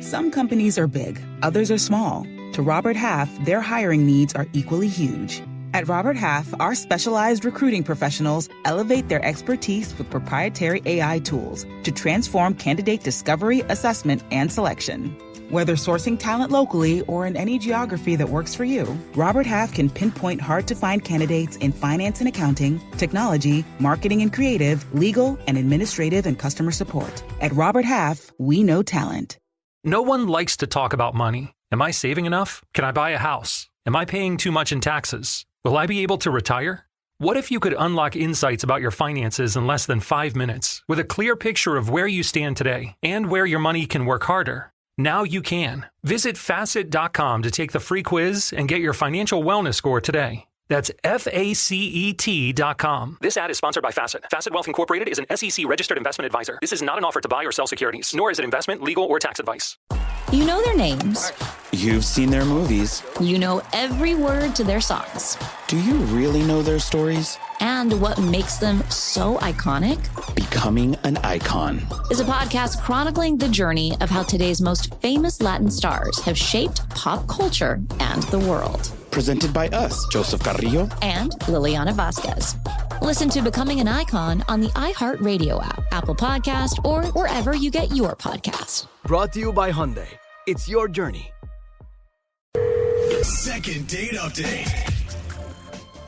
Some companies are big, others are small. To Robert Half, their hiring needs are equally huge. At Robert Half, our specialized recruiting professionals elevate their expertise with proprietary AI tools to transform candidate discovery, assessment, and selection. Whether sourcing talent locally or in any geography that works for you, Robert Half can pinpoint hard-to-find candidates in finance and accounting, technology, marketing and creative, legal, and administrative and customer support. At Robert Half, we know talent. No one likes to talk about money. Am I saving enough? Can I buy a house? Am I paying too much in taxes? Will I be able to retire? What if you could unlock insights about your finances in less than 5 minutes with a clear picture of where you stand today and where your money can work harder? Now you can. Visit Facet.com to take the free quiz and get your financial wellness score today. That's FACET.com. This ad is sponsored by Facet. Facet Wealth Incorporated is an SEC-registered investment advisor. This is not an offer to buy or sell securities, nor is it investment, legal, or tax advice. You know their names. You've seen their movies. You know every word to their songs. Do you really know their stories? And what makes them so iconic? Becoming an Icon is a podcast chronicling the journey of how today's most famous Latin stars have shaped pop culture and the world. Presented by us, Joseph Carrillo and Liliana Vasquez. Listen to Becoming an Icon on the iHeartRadio app, Apple Podcast, or wherever you get your podcasts. Brought to you by Hyundai. It's your journey. Second date update.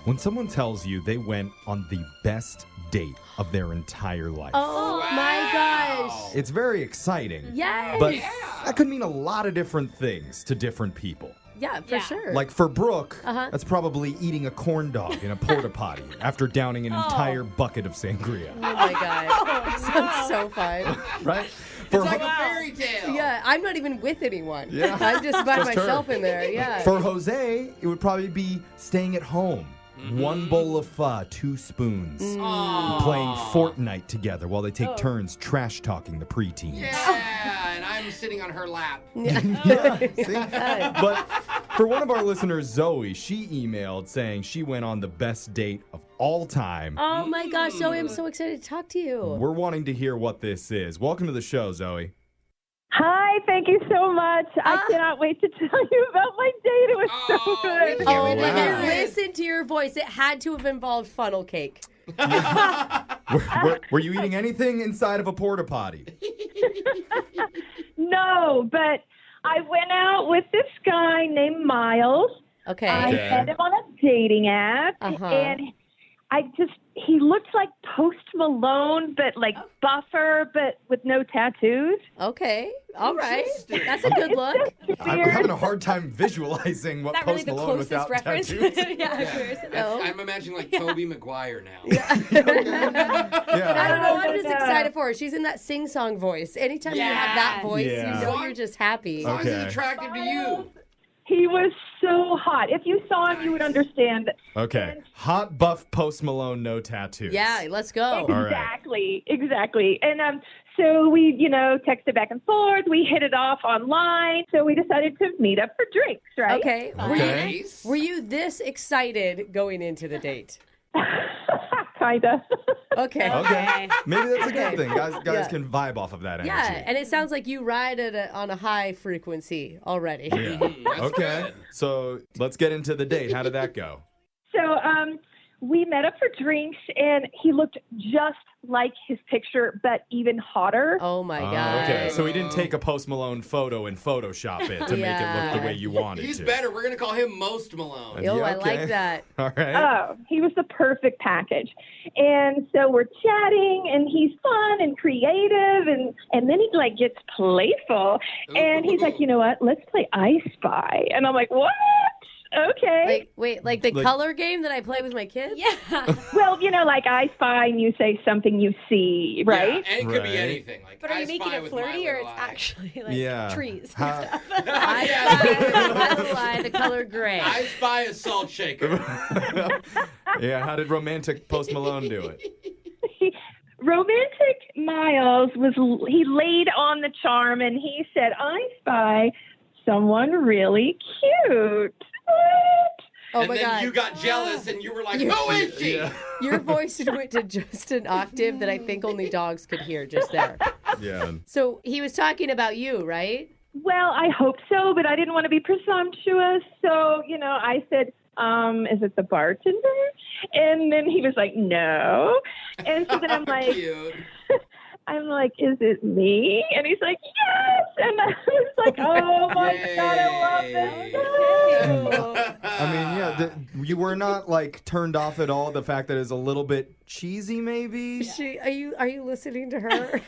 When someone tells you they went on the best date of their entire life. Oh my gosh. It's very exciting. Yes. But that could mean a lot of different things to different people. Yeah, for sure. Like for Brooke, that's probably eating a corn dog in a porta potty after downing an entire bucket of sangria. Oh my God. Sounds so fun. Right? It's like a fairy tale. Yeah, I'm not even with anyone. Yeah. I'm just by Just myself her. in there. Yeah. For Jose, it would probably be staying at home. One bowl of pho, 2 spoons. Playing Fortnite together while they take turns trash talking the preteens. Yeah, and I'm sitting on her lap. Yeah, see? But for one of our listeners, Zoe, she emailed saying she went on the best date of all time. Oh my gosh, Zoe, I'm so excited to talk to you. We're wanting to hear what this is. Welcome to the show, Zoe. Hi, thank you so much. I cannot wait to tell you about my date. It was so good. Oh my God, listen to your voice. It had to have involved funnel cake. Were you eating anything inside of a porta potty? No, but I went out with this guy named Miles. Okay. I met him on a dating app, and he looked like Post Malone, but like buffer, but with no tattoos. Okay, all right. That's a good look. I'm having a hard time visualizing what Post Malone without tattoos. I'm imagining like Tobey Maguire now. I don't know. I'm just excited for her. She's in that sing-song voice. Anytime you have that voice, you know you're just happy. As long as he's attractive to you. He was so hot. If you saw him, you would understand. Okay. Hot buff Post Malone, no tattoos. Yeah, let's go. Exactly. And so we, texted back and forth. We hit it off online. So we decided to meet up for drinks, right? Okay. Were you this excited going into the date? Kinda. Okay. Maybe that's a good thing. Guys can vibe off of that energy. Yeah, and it sounds like you ride on a high frequency already. Yeah. Okay. So let's get into the date. How did that go? So we met up for drinks, and he looked just like his picture, but even hotter. Oh, my God. Okay, so he didn't take a Post Malone photo and Photoshop it to make it look the way you wanted He's to. better. We're going to call him Most Malone. Oh, I like that. All right. Oh, he was the perfect package. And so we're chatting, and he's fun and creative, and then he, gets playful. And he's like, you know what? Let's play I Spy. And I'm like, what? Okay. Wait, like the color game that I play with my kids? Yeah. Well, like I Spy and you say something you see, right? Yeah, and it could be anything. But are you making it flirty or it's actually trees and stuff? I Spy the color gray. I Spy a salt shaker. Yeah, how did romantic Post Malone do it? Romantic Miles he laid on the charm and he said, I spy someone really cute. Oh and my then God. you got jealous and you were like, who is she? Yeah. Your voice went to just an octave that I think only dogs could hear just there. Yeah. So he was talking about you, right? Well, I hope so, but I didn't want to be presumptuous. So, I said, is it the bartender? And then he was like, no. And so then I'm like, Cute. I'm like, is it me? And he's like, yes. And I was like, oh my God, I love this. I mean, yeah, you were not like turned off at all. The fact that it's a little bit cheesy, maybe. Are you listening to her?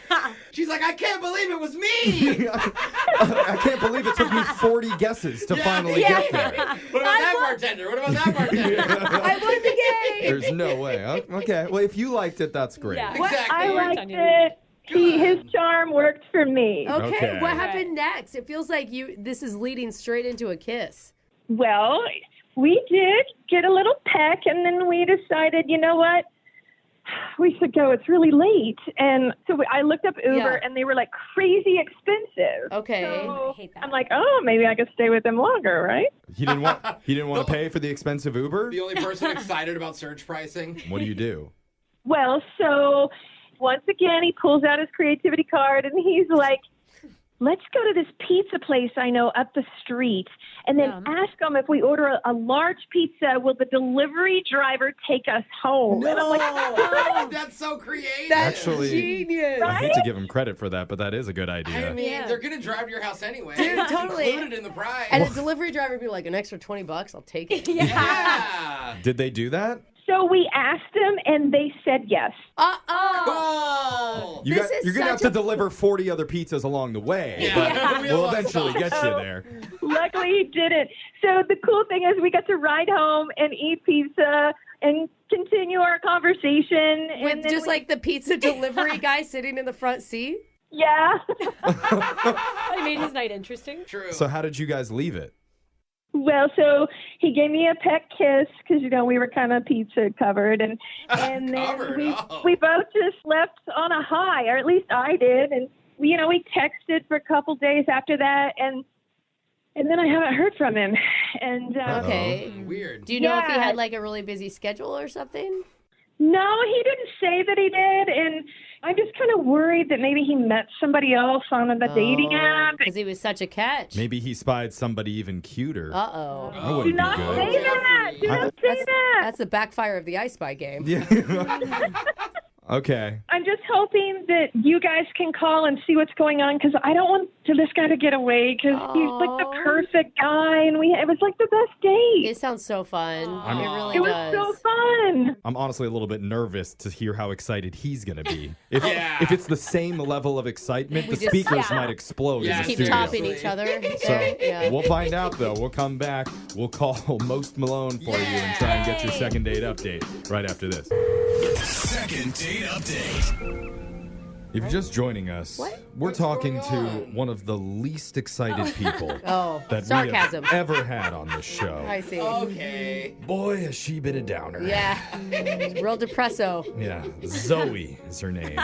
She's like, I can't believe it was me. I can't believe it took me 40 guesses to finally get there. What about that bartender? What about that bartender? I won the game. There's no way. Okay, well, if you liked it, that's great. Yeah. Exactly. I liked it. His charm worked for me. Okay, what happened next? It feels like this is leading straight into a kiss. Well, we did get a little peck, and then we decided, you know what? We should go. It's really late. And so I looked up Uber, and they were like crazy expensive. Okay. So I hate that. I'm like, oh, maybe I could stay with them longer, right? He didn't want to pay for the expensive Uber? The only person excited about surge pricing. What do you do? Well, so once again, he pulls out his creativity card, and he's like, let's go to this pizza place I know up the street, and then ask them if we order a large pizza, will the delivery driver take us home? No, And I'm like, that's so creative. That's Actually, genius. I hate to give him credit for that, but that is a good idea. I mean, they're gonna drive to your house anyway. Dude, It's totally. included in the price. And a delivery driver would be like, an extra $20, I'll take it. Yeah. Did they do that? so we asked them, and they said yes. Cool. You're going to have to deliver 40 other pizzas along the way, but we'll eventually get you there. Luckily, he didn't. So the cool thing is we got to ride home and eat pizza and continue our conversation. With and then just like the pizza delivery guy sitting in the front seat? Yeah. I made his night interesting. True. So how did you guys leave it? Well, so he gave me a peck kiss because, we were kind of pizza covered. And then we both just left on a high, or at least I did. And, we texted for a couple days after that. And then I haven't heard from him. And Okay. Weird. Do you know if he had like a really busy schedule or something? No, he didn't say that he did. And I'm just kind of worried that maybe he met somebody else on the dating app. Because he was such a catch. Maybe he spied somebody even cuter. Uh-oh. That wouldn't Do not be good. say that. Do not say that. That's the backfire of the I Spy game. Yeah. Okay. I'm just hoping that you guys can call and see what's going on because I don't want this guy to get away because he's like the perfect guy and it was like the best date. It sounds so fun. It really It was does. so fun. I'm honestly a little bit nervous to hear how excited he's going to be. If it's the same level of excitement, the speakers might explode in the Keep studio. topping each other. So we'll find out, though. We'll come back. We'll call Most Malone for you and try and get your second date update right after this. Second date update. If you're just joining us, we're talking to one of the least excited people that sarcasm. we have ever had on this show. I see. Okay. Boy, has she been a downer. Yeah. Real depresso. Yeah. Zoe is her name.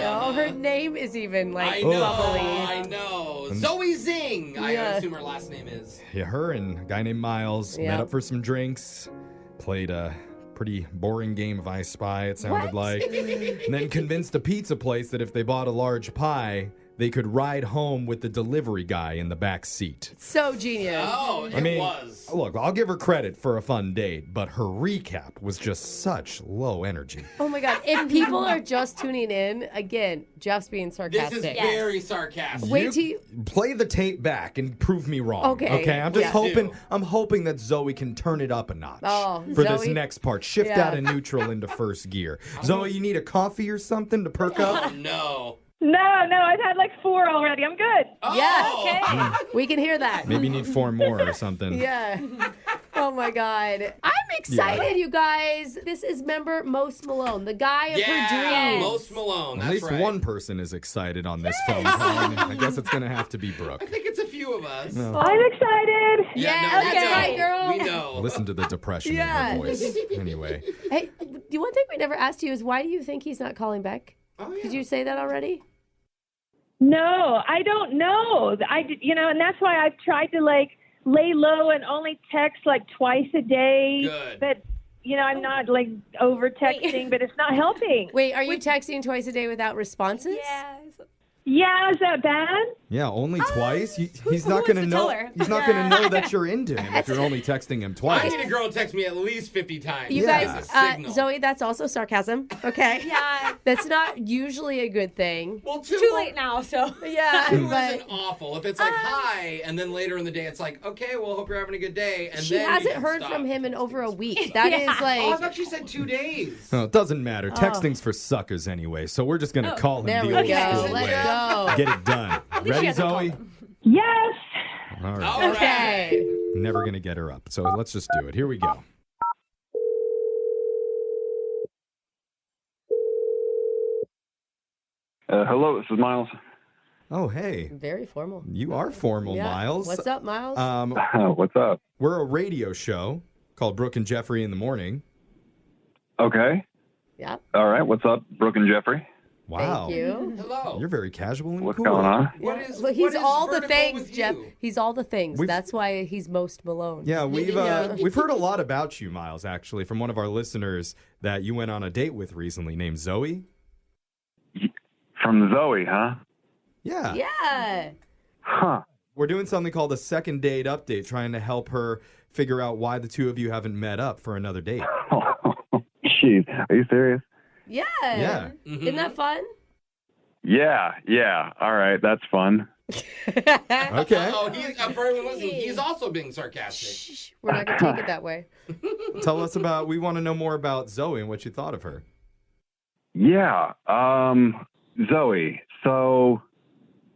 Oh, her name is even like I know. Zoe Zing. I assume her last name is. Yeah, her and a guy named Miles met up for some drinks, played a pretty boring game of I Spy, it sounded like, and then convinced a pizza place that if they bought a large pie, they could ride home with the delivery guy in the back seat. So genius. Oh, it was. Look, I'll give her credit for a fun date, but her recap was just such low energy. Oh my God. If people are just tuning in, again, Jeff's being sarcastic. This is very sarcastic. Wait till you... Play the tape back and prove me wrong. Okay. I'm just hoping that Zoe can turn it up a notch for this next part. Shift out of neutral into first gear. Zoe, you need a coffee or something to perk up? Oh, no. No, I've had like 4 already. I'm good. Oh. Yeah, okay. We can hear that. Maybe you need 4 more or something. Yeah. Oh my God. I'm excited, you guys. This is member Most Malone, the guy of her dreams. Most Malone. That's At least right. one person is excited on this phone call. I guess it's going to have to be Brooke. I think it's a few of us. No. I'm excited. That's right, girl. We know. Listen to the depression in her voice. Anyway. Hey, the one thing we never asked you is why do you think he's not calling back? Oh, yeah. Did you say that already? No, I don't know. And that's why I've tried to lay low and only text like twice a day. Good. But I'm not like over texting, but it's not helping. Wait, are you texting twice a day without responses? Yes. Yeah, is that bad? Yeah, only twice. He's not going to know. He's not going to know that you're into him if you're only texting him I twice. need a girl to text me at least 50 times. You That's a guys, signal. Zoe, that's also sarcasm. Okay. Yeah. That's not usually a good thing. Well, Too late now, so. Yeah. Two but isn't awful. If it's like hi, and then later in the day it's like, okay, well, hope you're having a good day, and she then hasn't you can heard stop. from him in over a week. That is Oh, I like. thought she said 2 days. No, it doesn't matter. Texting's for suckers anyway, so we're just going to call him There the we old go. school Let's way. go. Get it done. least she Ready, hasn't Zoe? called Yes. All right. All right. Okay. Never going to get her up. So let's just do it. Here we go. Hello, this is Miles. Oh, hey. Very formal. You are formal, Yeah. Miles. What's up, Miles? What's up? We're a radio show called Brooke and Jeffrey in the Morning. Okay. Yeah. All right. What's up, Brooke and Jeffrey? Wow. Thank you. Hello. You're very casual and What's cool. going on? What is? Look, he's what is all the vertical things, with Jeff. you? He's all the things. We've- That's why he's most Malone. Yeah, we've Yeah. we've heard a lot about you, Miles, actually, from one of our listeners that you went on a date with recently named Zoe. From Zoe, huh? Yeah. Yeah. Huh. We're doing something called a second date update, trying to help her figure out why the two of you haven't met up for another date. Jeez, are you serious? Yeah. Yeah. Isn't that fun? Yeah. All right, that's fun. Okay. Oh, for everyone listening, he's also being sarcastic. Shh, we're not going to take it that way. Tell us about, we want to know more about Zoe and what you thought of her. Yeah. Zoe. So,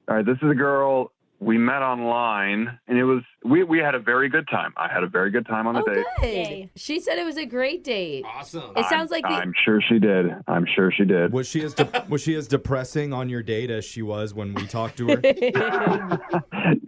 all right, this is a girl we met online, and it was we had a very good time. I had a very good time on the date. Good. Yay. She said it was a great date. Awesome. It sounds like I'm sure she did. I'm sure she did. Was she as depressing on your date as she was when we talked to her?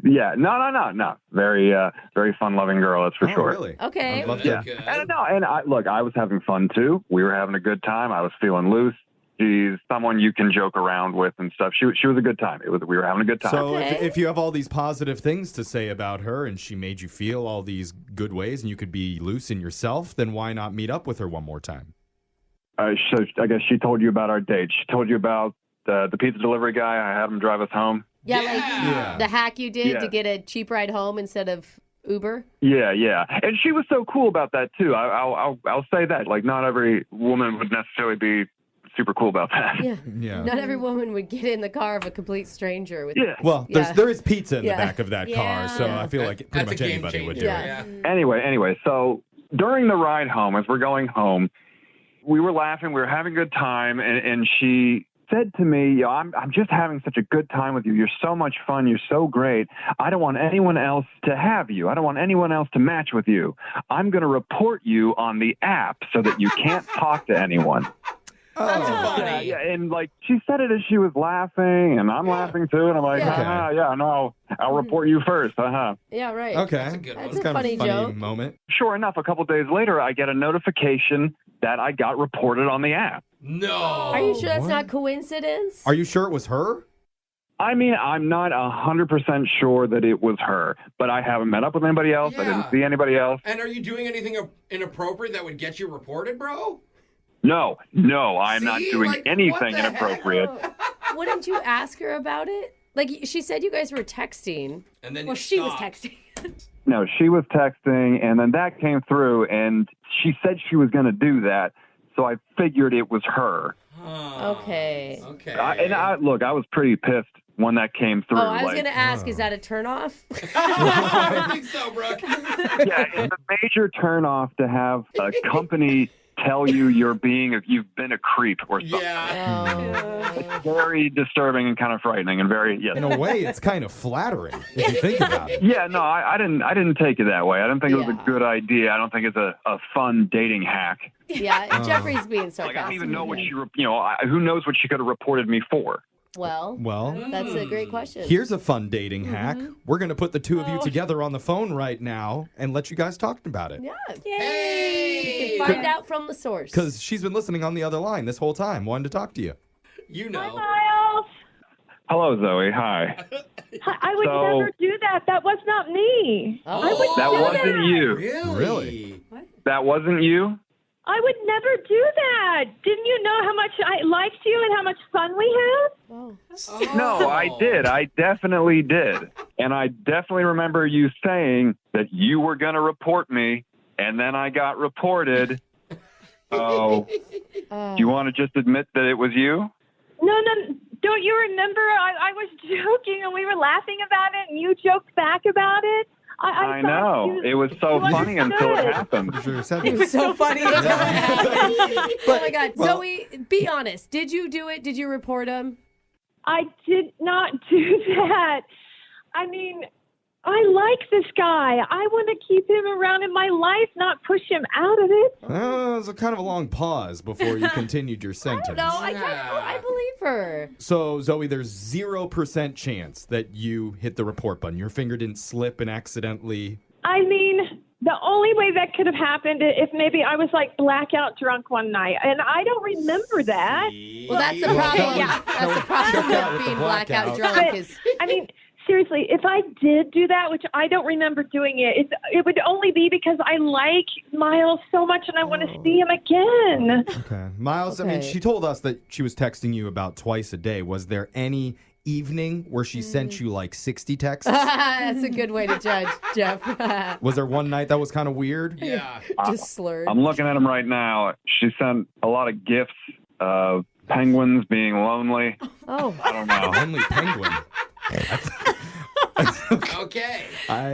Yeah. No. Very fun-loving girl. That's for Oh, sure. really? Okay. I'd love Yeah. to. And I was having fun too. We were having a good time. I was feeling loose. She's someone you can joke around with and stuff. She was a good time. We were having a good time. So Okay. if you have all these positive things to say about her and she made you feel all these good ways and you could be loose in yourself, then why not meet up with her one more time? So I guess she told you about our date. She told you about the pizza delivery guy. I had him drive us home. Yeah, Yeah. like the hack you did Yeah. to get a cheap ride home instead of Uber. Yeah. And she was so cool about that too. I'll say that. Like, not every woman would necessarily be super cool about that. Yeah. Yeah. Not every woman would get in the car of a complete stranger. With Yeah. Well, Yeah. there is pizza in Yeah. the back of that car, so I feel like pretty That's much a game anybody would do changer. it. Yeah. Anyway, so during the ride home, as we're going home, we were laughing, we were having a good time, and she said to me, I'm just having such a good time with you. You're so much fun. You're so great. I don't want anyone else to have you. I don't want anyone else to match with you. I'm going to report you on the app so that you can't talk to anyone. That's funny. Yeah, and like she said it as she was laughing, and I'm laughing too, and I'm like, Yeah. no, I'll report you first, Yeah, right. Okay. That's a good one. That's It's a kind funny of a funny joke. moment. Sure enough, a couple days later, I get a notification that I got reported on the app. No. Are you sure that's what? not coincidence? Are you sure it was her? I mean, I'm not 100% sure that it was her, but I haven't met up with anybody else. I Yeah. didn't see anybody else. And are you doing anything inappropriate that would get you reported, bro? No, I'm not See? doing Like, anything what the inappropriate. Wouldn't you ask her about it? Like, she said you guys were texting. And then Well, you she was stopped. texting. No, she was texting, and then that came through, and she said she was going to do that, so I figured it was her. Huh. Okay. Okay. I was pretty pissed when that came through. Oh, I was like, going to ask, is that a turnoff? I don't think so, Brooke. yeah, it's a major turnoff to have a company tell you you've been a creep or something. Yeah. It's very disturbing and kind of frightening and very, yes. In a way, it's kind of flattering if you think about it. Yeah, no, I didn't take it that way. I didn't think it was Yeah. a good idea. I don't think it's a fun dating hack. Yeah, Jeffrey's being sarcastic. Like, I don't even know what who knows what she could have reported me for. Well, that's a great question. Here's a fun dating hack. We're going to put the two of you Oh. together on the phone right now and let you guys talk about it. Yeah. Hey. You can find out from the source. Because she's been listening on the other line this whole time, wanting to talk to you. You know. Miles. Hello, Zoe. Hi. I would never do that. That was not me. Oh. I would That do wasn't you. Really? Really? That wasn't you? I would never do that. Didn't you know how much I liked you and how much fun we had? Oh. No, I did. I definitely did. And I definitely remember you saying that you were going to report me, and then I got reported. Oh, do you want to just admit that it was you? No. Don't you remember? I was joking, and we were laughing about it, and you joked back about it. I know. It was so funny until it happened. It was so funny. Oh, my God. Well, Zoe, be honest. Did you do it? Did you report him? I did not do that. I mean, I like this guy. I want to keep him around in my life, not push him out of it. It was a kind of a long pause before you continued your sentence. No, I believe her. So, Zoe, there's 0% chance that you hit the report button. Your finger didn't slip and accidentally... I mean, the only way that could have happened if maybe I was like blackout drunk one night, and I don't remember that. Well, that's the problem. That's the problem with being blackout drunk. I mean... Seriously, if I did do that, which I don't remember doing it would only be because I like Miles so much and I want to see him again. Okay. Miles, I mean, she told us that she was texting you about twice a day. Was there any evening where she sent you like 60 texts? That's a good way to judge, Jeff. Was there one night that was kind of weird? Yeah. Just slurred. I'm looking at him right now. She sent a lot of gifts of penguins being lonely. Oh. I don't know. Lonely penguin. Okay.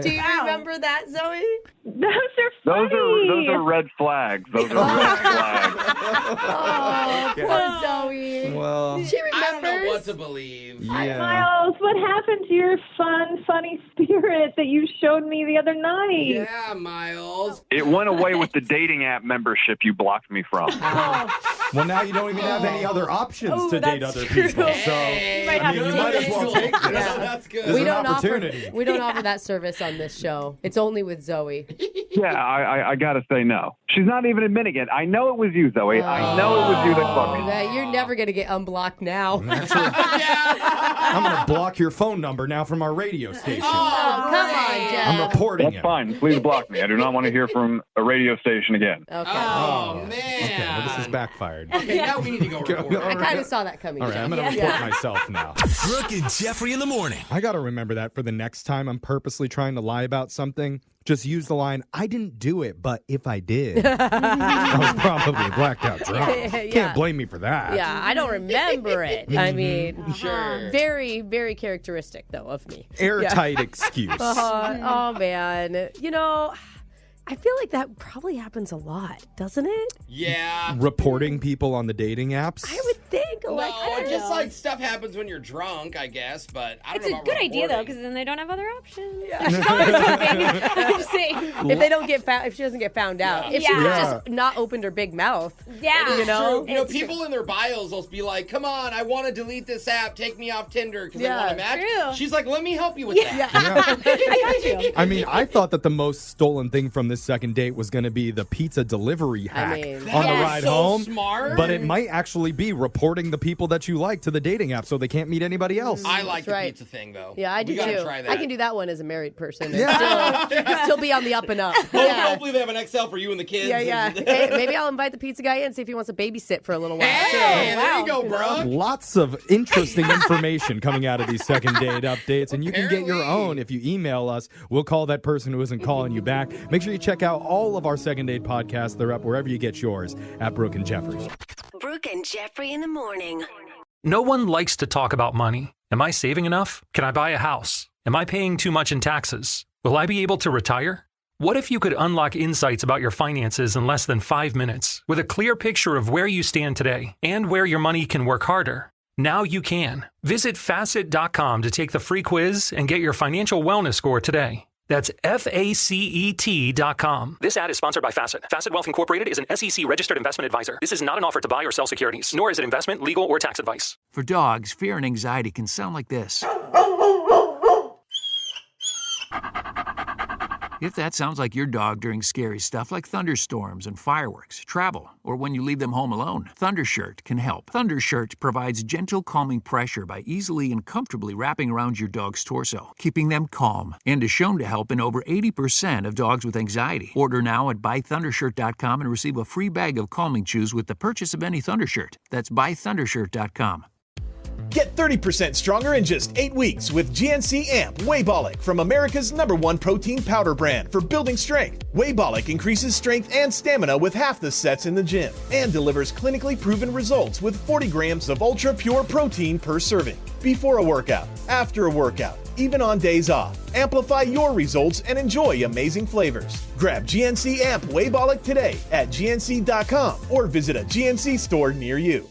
Do you remember that, Zoe? Those are funny. Those are red flags. Those are red flags. Oh, poor Zoe. Well, she remembers. I don't know what to believe. Yeah. Miles, what happened to your fun, funny spirit that you showed me the other night? Yeah, Miles. It went away with the dating app membership you blocked me from. Well, now you don't even have any other options to date other people. So, You might as well take this. Yeah, that's good. There's an opportunity. We don't offer that service on this show. It's only with Zoe. Yeah, I got to say no. She's not even admitting it. I know it was you, Zoe. I know it was you that fucked me. You're never going to get unblocked now. I'm going to block your phone number now from our radio station. Oh, come on, Jeff. I'm reporting That's fine. Please block me. I do not want to hear from a radio station again. Okay. Oh, man. Okay, well, this has backfired. Okay, now we need to go report. I kind of saw that coming. All right, I'm going to report myself now. Brooke and Jeffrey in the morning. I got to remember that for the next time I'm purposely trying to lie about something. Just use the line, I didn't do it, but if I did, I was probably blacked out drunk. Can't blame me for that. Yeah, I don't remember it. I mean, Sure. very, very characteristic, though, of me. Airtight excuse. Oh, man. You know, I feel like that probably happens a lot, doesn't it? Yeah. Reporting people on the dating apps? I would think. Like, No, just like stuff happens when you're drunk, I guess, but I don't It's know a about good idea, though, reporting. because then they don't have other options. I'm just saying, if they don't get found, if she doesn't get found out, if she would have just not opened her big mouth, you know, True. You know, people in their bios will be like, "Come on, I want to delete this app. Take me off Tinder because I want to match." True. She's like, "Let me help you with that." I got you. I mean, I thought that the most stolen thing from this second date was going to be the pizza delivery hack on the ride so home. smart. But it might actually be reporting the people that you like to the dating app so they can't meet anybody else. I like the right. pizza thing though. Yeah, I do we gotta too. Try that. I can do that one as a married person. And still be on the up and up. Hopefully they have an Excel for you and the kids. Yeah. Hey, maybe I'll invite the pizza guy in, see if he wants to babysit for a little while. Hey, there you go, bro. Lots of interesting information coming out of these second date updates, and you can get your own if you email us. We'll call that person who isn't calling you back. Make sure you check out all of our second date podcasts. They're up wherever you get yours at Brooke and Jeffrey. Brooke and Jeffrey in the morning. No one likes to talk about money. Am I saving enough? Can I buy a house? Am I paying too much in taxes? Will I be able to retire? What if you could unlock insights about your finances in less than 5 minutes with a clear picture of where you stand today and where your money can work harder? Now you can. Visit Facet.com to take the free quiz and get your financial wellness score today. That's FACET.com. This ad is sponsored by Facet. Facet Wealth Incorporated is an SEC-registered investment advisor. This is not an offer to buy or sell securities, nor is it investment, legal, or tax advice. For dogs, fear and anxiety can sound like this. If that sounds like your dog during scary stuff like thunderstorms and fireworks, travel, or when you leave them home alone, Thundershirt can help. Thundershirt provides gentle, calming pressure by easily and comfortably wrapping around your dog's torso, keeping them calm, and is shown to help in over 80% of dogs with anxiety. Order now at buythundershirt.com and receive a free bag of calming chews with the purchase of any Thundershirt. That's buythundershirt.com. Get 30% stronger in just 8 weeks with GNC Amp Waybolic from America's #1 protein powder brand for building strength. Waybolic increases strength and stamina with half the sets in the gym and delivers clinically proven results with 40 grams of ultra pure protein per serving. Before a workout, after a workout, even on days off. Amplify your results and enjoy amazing flavors. Grab GNC Amp Waybolic today at gnc.com or visit a GNC store near you.